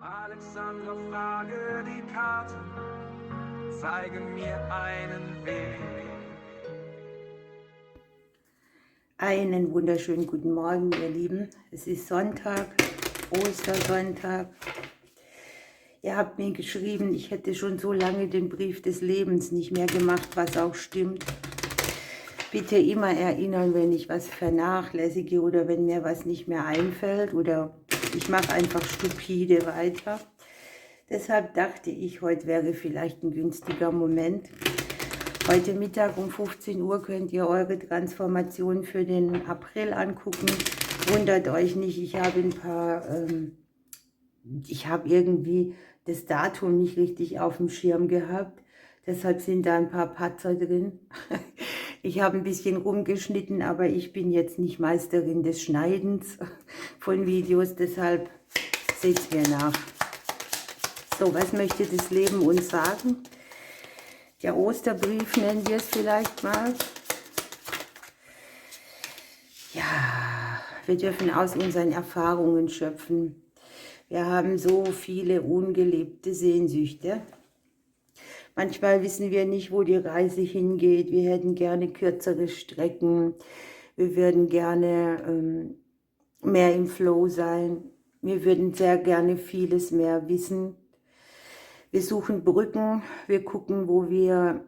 Alexandra, frage die Karte, zeige mir einen Weg. Einen wunderschönen guten Morgen, ihr Lieben. Es ist Sonntag, Ostersonntag. Ihr habt mir geschrieben, ich hätte schon so lange den Brief des Lebens nicht mehr gemacht, was auch stimmt. Bitte immer erinnern, wenn ich was vernachlässige oder wenn mir was nicht mehr einfällt oder ich mache einfach stupide weiter. Deshalb dachte ich, heute wäre vielleicht ein günstiger Moment. Heute Mittag um 15 Uhr könnt ihr eure Transformation für den April angucken. Wundert euch nicht, ich habe irgendwie das Datum nicht richtig auf dem Schirm gehabt. Deshalb sind da ein paar Patzer drin. Ich habe ein bisschen rumgeschnitten, aber ich bin jetzt nicht Meisterin des Schneidens von Videos, deshalb seht mir nach. So, was möchte das Leben uns sagen? Der Osterbrief nennen wir es vielleicht mal. Ja, wir dürfen aus unseren Erfahrungen schöpfen. Wir haben so viele ungelebte Sehnsüchte. Manchmal wissen wir nicht, wo die Reise hingeht. Wir hätten gerne kürzere Strecken. Wir würden gerne mehr im Flow sein. Wir würden sehr gerne vieles mehr wissen. Wir suchen Brücken. Wir gucken, wo wir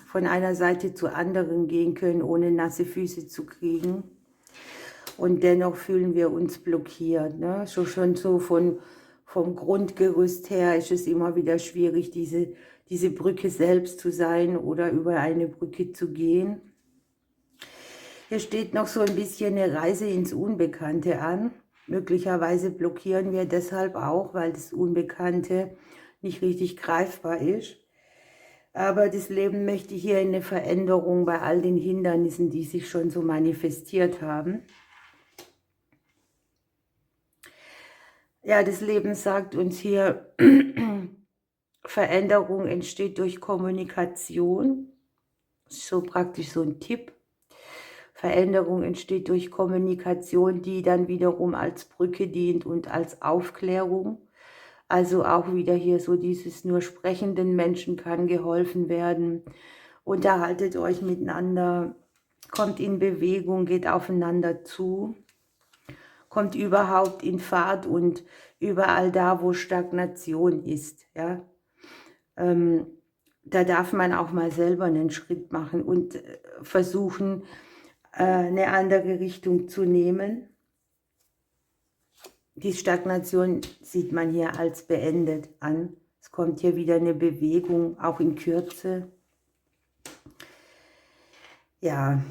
von einer Seite zur anderen gehen können, ohne nasse Füße zu kriegen. Und dennoch fühlen wir uns blockiert. Ne? Schon so vom Grundgerüst her ist es immer wieder schwierig, diese Brücke selbst zu sein oder über eine Brücke zu gehen. Hier steht noch so ein bisschen eine Reise ins Unbekannte an. Möglicherweise blockieren wir deshalb auch, weil das Unbekannte nicht richtig greifbar ist. Aber das Leben möchte hier eine Veränderung bei all den Hindernissen, die sich schon so manifestiert haben. Ja, das Leben sagt uns hier, Veränderung entsteht durch Kommunikation. So praktisch so ein Tipp. Veränderung entsteht durch Kommunikation, die dann wiederum als Brücke dient und als Aufklärung. Also auch wieder hier so dieses nur sprechenden Menschen kann geholfen werden. Unterhaltet euch miteinander, kommt in Bewegung, geht aufeinander zu, kommt überhaupt in Fahrt und überall da, wo Stagnation ist. Ja? Da darf man auch mal selber einen Schritt machen und versuchen, eine andere Richtung zu nehmen. Die Stagnation sieht man hier als beendet an. Es kommt hier wieder eine Bewegung, auch in Kürze. Ja,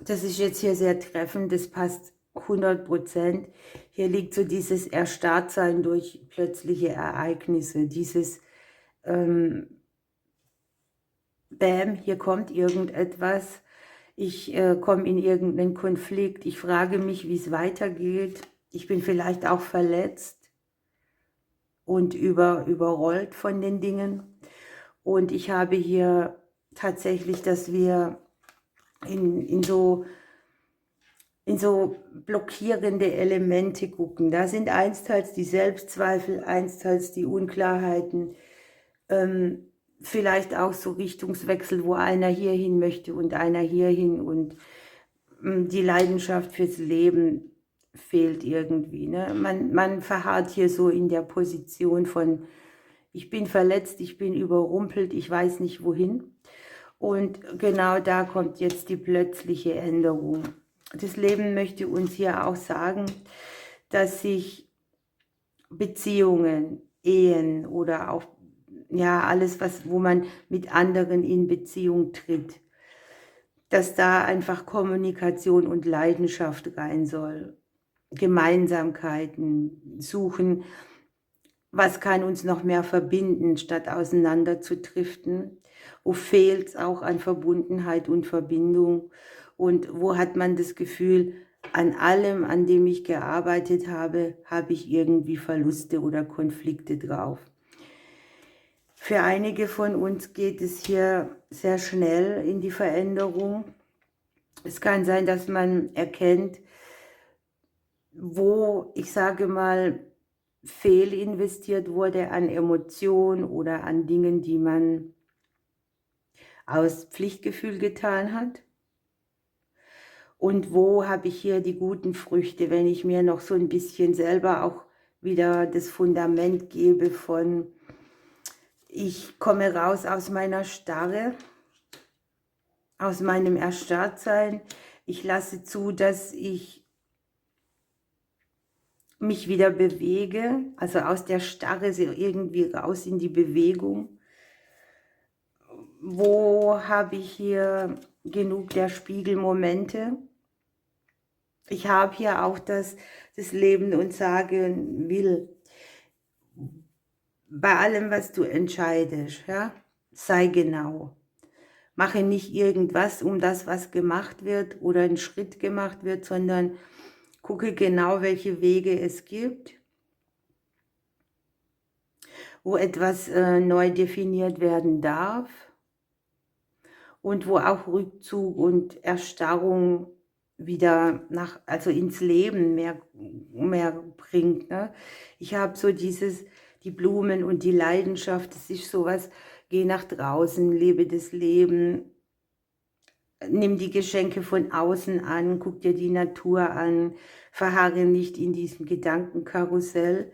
das ist jetzt hier sehr treffend, das passt 100%. Hier liegt so dieses Erstarrtsein durch plötzliche Ereignisse, dieses Bäm, hier kommt irgendetwas, ich komme in irgendeinen Konflikt, ich frage mich, wie es weitergeht, ich bin vielleicht auch verletzt und überrollt von den Dingen. Und ich habe hier tatsächlich, dass wir in so blockierende Elemente gucken. Da sind einsteils die Selbstzweifel, einsteils die Unklarheiten, vielleicht auch so Richtungswechsel, wo einer hierhin möchte und einer hierhin und die Leidenschaft fürs Leben fehlt irgendwie. Ne? Man verharrt hier so in der Position von, ich bin verletzt, ich bin überrumpelt, ich weiß nicht wohin. Und genau da kommt jetzt die plötzliche Änderung. Das Leben möchte uns hier auch sagen, dass sich Beziehungen, Ehen oder auch ja, alles, wo man mit anderen in Beziehung tritt, dass da einfach Kommunikation und Leidenschaft rein soll. Gemeinsamkeiten suchen, was kann uns noch mehr verbinden, statt auseinander zu driften. Wo fehlt es auch an Verbundenheit und Verbindung? Und wo hat man das Gefühl, an allem, an dem ich gearbeitet habe, habe ich irgendwie Verluste oder Konflikte drauf? Für einige von uns geht es hier sehr schnell in die Veränderung. Es kann sein, dass man erkennt, wo, ich sage mal, fehlinvestiert wurde an Emotionen oder an Dingen, die man aus Pflichtgefühl getan hat. Und wo habe ich hier die guten Früchte, wenn ich mir noch so ein bisschen selber auch wieder das Fundament gebe von, ich komme raus aus meiner Starre, aus meinem Erstarrtsein. Ich lasse zu, dass ich mich wieder bewege, also aus der Starre so irgendwie raus in die Bewegung. Wo habe ich hier genug der Spiegelmomente? Ich habe hier auch das Leben und sagen will, bei allem, was du entscheidest, ja, sei genau. Mache nicht irgendwas um das, was gemacht wird oder ein Schritt gemacht wird, sondern gucke genau, welche Wege es gibt, wo etwas neu definiert werden darf und wo auch Rückzug und Erstarrung wieder also ins Leben mehr bringt. Ne? Ich habe so die Blumen und die Leidenschaft, das ist sowas, geh nach draußen, lebe das Leben, nimm die Geschenke von außen an, guck dir die Natur an, verharre nicht in diesem Gedankenkarussell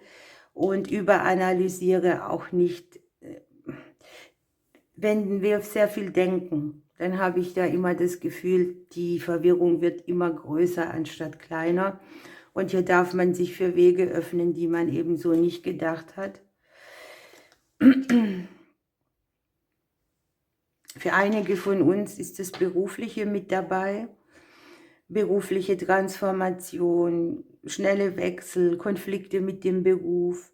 und überanalysiere auch nicht. Wenn wir sehr viel denken, dann habe ich da immer das Gefühl, die Verwirrung wird immer größer anstatt kleiner. Und hier darf man sich für Wege öffnen, die man eben so nicht gedacht hat. Für einige von uns ist das Berufliche mit dabei. Berufliche Transformation, schnelle Wechsel, Konflikte mit dem Beruf,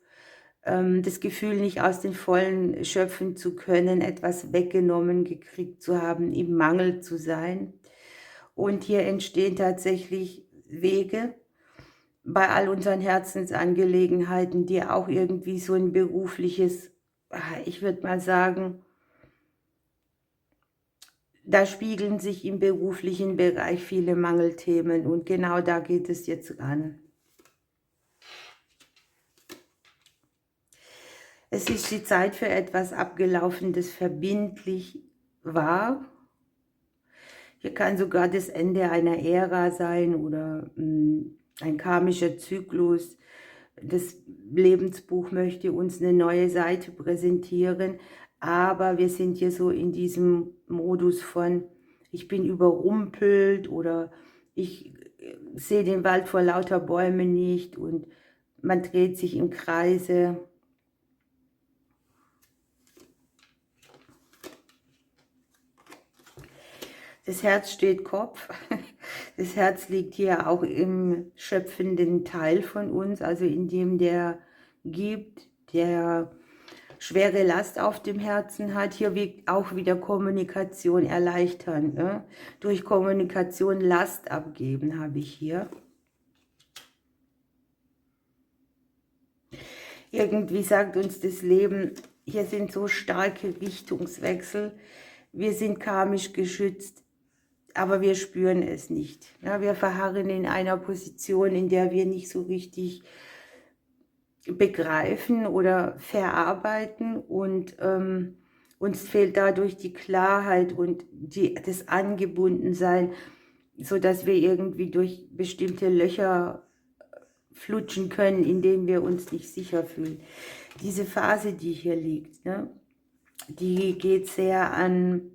das Gefühl, nicht aus den Vollen schöpfen zu können, etwas weggenommen gekriegt zu haben, im Mangel zu sein. Und hier entstehen tatsächlich Wege bei all unseren Herzensangelegenheiten, die auch irgendwie so ein berufliches, ich würde mal sagen, da spiegeln sich im beruflichen Bereich viele Mangelthemen und genau da geht es jetzt ran. Es ist die Zeit für etwas Abgelaufenes verbindlich war. Hier kann sogar das Ende einer Ära sein oder ein karmischer Zyklus. Das Lebensbuch möchte uns eine neue Seite präsentieren, aber wir sind hier so in diesem Modus von, ich bin überrumpelt oder ich sehe den Wald vor lauter Bäumen nicht und man dreht sich im Kreise. Das Herz steht Kopf. Das Herz liegt hier auch im schöpfenden Teil von uns, also in dem der gibt, der schwere Last auf dem Herzen hat. Hier wird auch wieder Kommunikation erleichtern. Ne? Durch Kommunikation Last abgeben habe ich hier. Irgendwie sagt uns das Leben, hier sind so starke Richtungswechsel. Wir sind karmisch geschützt, aber wir spüren es nicht. Ja, wir verharren in einer Position, in der wir nicht so richtig begreifen oder verarbeiten und uns fehlt dadurch die Klarheit und das Angebundensein, sodass wir irgendwie durch bestimmte Löcher flutschen können, in denen wir uns nicht sicher fühlen. Diese Phase, die hier liegt, ne, die geht sehr an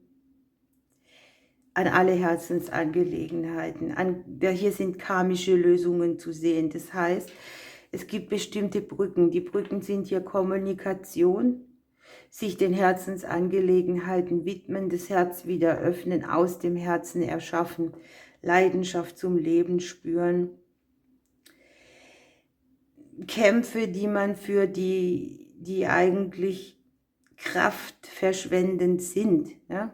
alle Herzensangelegenheiten. Hier sind karmische Lösungen zu sehen. Das heißt, es gibt bestimmte Brücken. Die Brücken sind hier Kommunikation, sich den Herzensangelegenheiten widmen, das Herz wieder öffnen, aus dem Herzen erschaffen, Leidenschaft zum Leben spüren. Kämpfe, die man für die eigentlich kraftverschwendend sind, ja?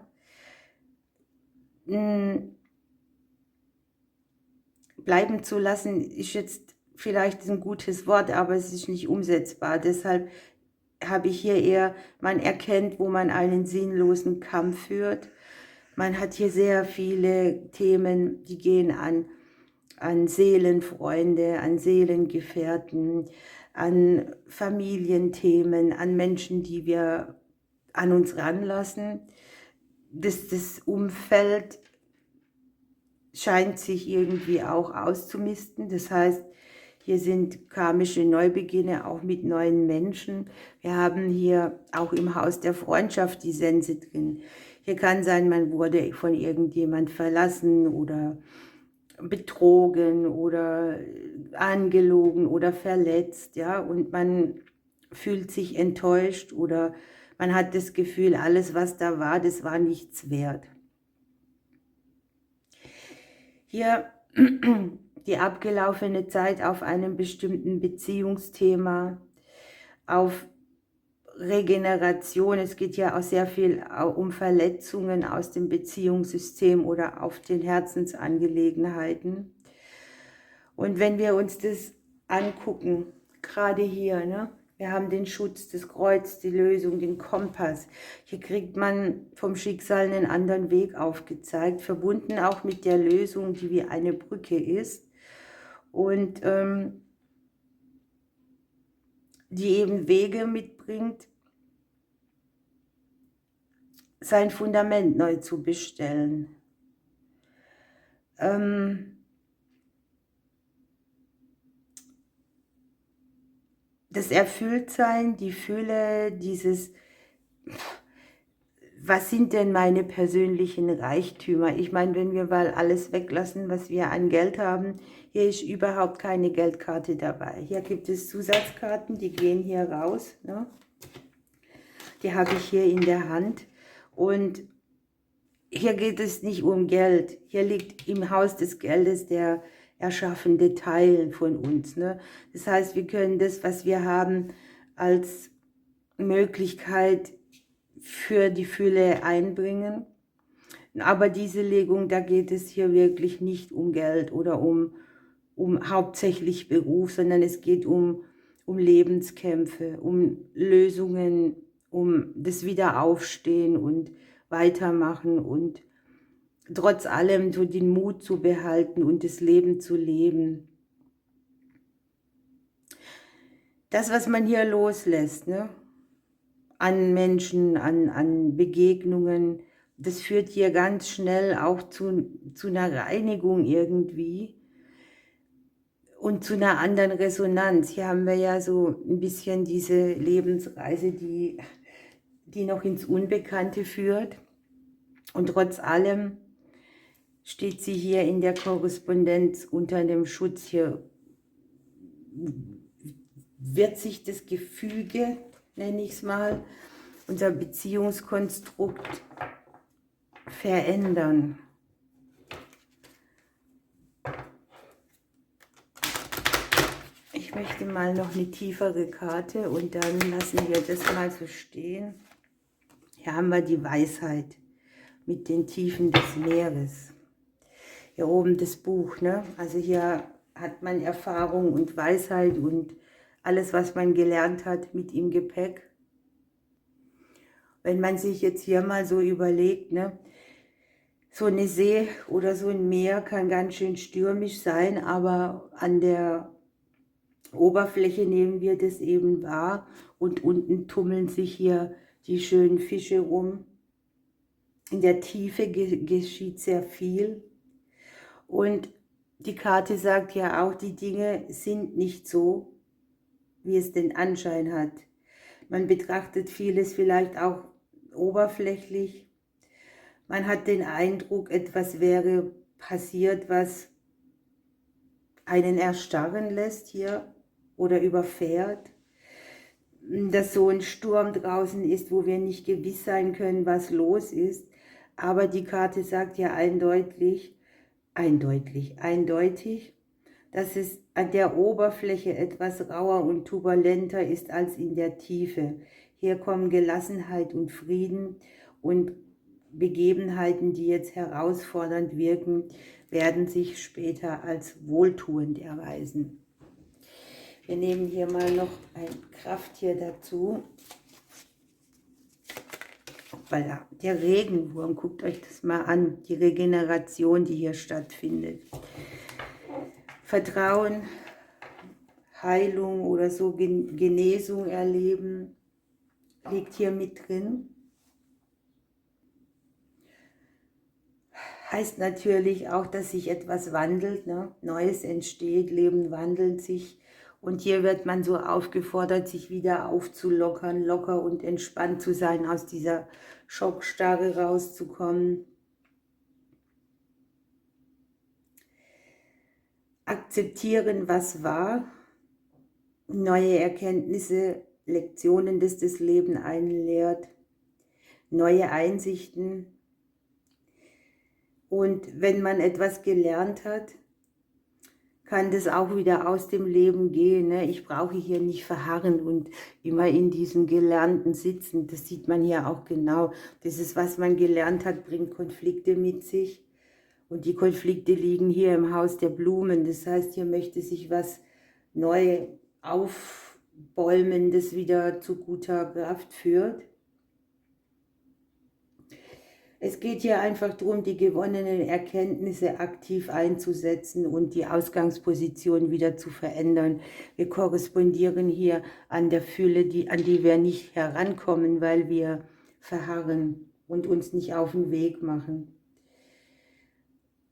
Bleiben zu lassen ist jetzt vielleicht ein gutes Wort, aber es ist nicht umsetzbar. Deshalb habe ich hier eher, man erkennt, wo man einen sinnlosen Kampf führt. Man hat hier sehr viele Themen, die gehen an Seelenfreunde, an Seelengefährten, an Familienthemen, an Menschen, die wir an uns ranlassen. Das Umfeld scheint sich irgendwie auch auszumisten. Das heißt, hier sind karmische Neubeginne, auch mit neuen Menschen. Wir haben hier auch im Haus der Freundschaft die Sense drin. Hier kann sein, man wurde von irgendjemand verlassen oder betrogen oder angelogen oder verletzt, ja, und man fühlt sich enttäuscht oder man hat das Gefühl, alles, was da war, das war nichts wert. Hier die abgelaufene Zeit auf einem bestimmten Beziehungsthema, auf Regeneration. Es geht ja auch sehr viel um Verletzungen aus dem Beziehungssystem oder auf den Herzensangelegenheiten. Und wenn wir uns das angucken, gerade hier, ne? Wir haben den Schutz, das Kreuz, die Lösung, den Kompass. Hier kriegt man vom Schicksal einen anderen Weg aufgezeigt, verbunden auch mit der Lösung, die wie eine Brücke ist. Und die eben Wege mitbringt, sein Fundament neu zu bestellen. Das Erfülltsein, die Fülle, dieses, was sind denn meine persönlichen Reichtümer? Ich meine, wenn wir mal alles weglassen, was wir an Geld haben, hier ist überhaupt keine Geldkarte dabei. Hier gibt es Zusatzkarten, die gehen hier raus, ne? Die habe ich hier in der Hand. Und hier geht es nicht um Geld. Hier liegt im Haus des Geldes der erschaffende Teil von uns, ne? Das heißt, wir können das, was wir haben, als Möglichkeit für die Fülle einbringen. Aber diese Legung, da geht es hier wirklich nicht um Geld oder um hauptsächlich Beruf, sondern es geht um Lebenskämpfe, um Lösungen, um das Wiederaufstehen und Weitermachen und trotz allem so den Mut zu behalten und das Leben zu leben. Das, was man hier loslässt, ne? An Menschen, an Begegnungen, das führt hier ganz schnell auch zu einer Reinigung irgendwie und zu einer anderen Resonanz. Hier haben wir ja so ein bisschen diese Lebensreise, die noch ins Unbekannte führt. Und trotz allem steht sie hier in der Korrespondenz unter dem Schutz. Hier wird sich das Gefüge, nenne ich es mal, unser Beziehungskonstrukt verändern. Ich möchte mal noch eine tiefere Karte und dann lassen wir das mal so stehen. Hier haben wir die Weisheit mit den Tiefen des Meeres. Hier oben das Buch, ne? Also hier hat man Erfahrung und Weisheit und alles, was man gelernt hat, mit im Gepäck. Wenn man sich jetzt hier mal so überlegt, ne? So eine See oder so ein Meer kann ganz schön stürmisch sein, aber an der Oberfläche nehmen wir das eben wahr und unten tummeln sich hier die schönen Fische rum. In der Tiefe geschieht sehr viel. Und die Karte sagt ja auch, die Dinge sind nicht so, wie es den Anschein hat. Man betrachtet vieles vielleicht auch oberflächlich. Man hat den Eindruck, etwas wäre passiert, was einen erstarren lässt hier oder überfährt. Dass so ein Sturm draußen ist, wo wir nicht gewiss sein können, was los ist. Aber die Karte sagt ja eindeutig, dass es an der Oberfläche etwas rauer und turbulenter ist als in der Tiefe. Hier kommen Gelassenheit und Frieden und Begebenheiten, die jetzt herausfordernd wirken, werden sich später als wohltuend erweisen. Wir nehmen hier mal noch ein Krafttier dazu. Voilà. Der Regenwurm, guckt euch das mal an, die Regeneration, die hier stattfindet. Vertrauen, Heilung oder so Genesung erleben, liegt hier mit drin. Heißt natürlich auch, dass sich etwas wandelt, ne? Neues entsteht, Leben wandelt sich. Und hier wird man so aufgefordert, sich wieder aufzulockern, locker und entspannt zu sein, aus dieser Schockstarre rauszukommen. Akzeptieren, was war, neue Erkenntnisse, Lektionen, das das Leben einen lehrt, neue Einsichten. Und wenn man etwas gelernt hat, kann das auch wieder aus dem Leben gehen. Ne? Ich brauche hier nicht verharren und immer in diesem Gelernten sitzen. Das sieht man hier auch genau. Das ist, was man gelernt hat, bringt Konflikte mit sich. Und die Konflikte liegen hier im Haus der Blumen. Das heißt, hier möchte sich was neu aufbäumen, das wieder zu guter Kraft führt. Es geht hier einfach darum, die gewonnenen Erkenntnisse aktiv einzusetzen und die Ausgangsposition wieder zu verändern. Wir korrespondieren hier an der Fülle, an die wir nicht herankommen, weil wir verharren und uns nicht auf den Weg machen.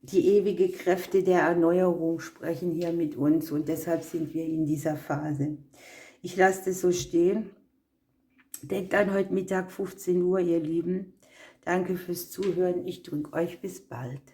Die ewige Kräfte der Erneuerung sprechen hier mit uns und deshalb sind wir in dieser Phase. Ich lasse das so stehen. Denkt an heute Mittag 15 Uhr, ihr Lieben. Danke fürs Zuhören. Ich drücke euch bis bald.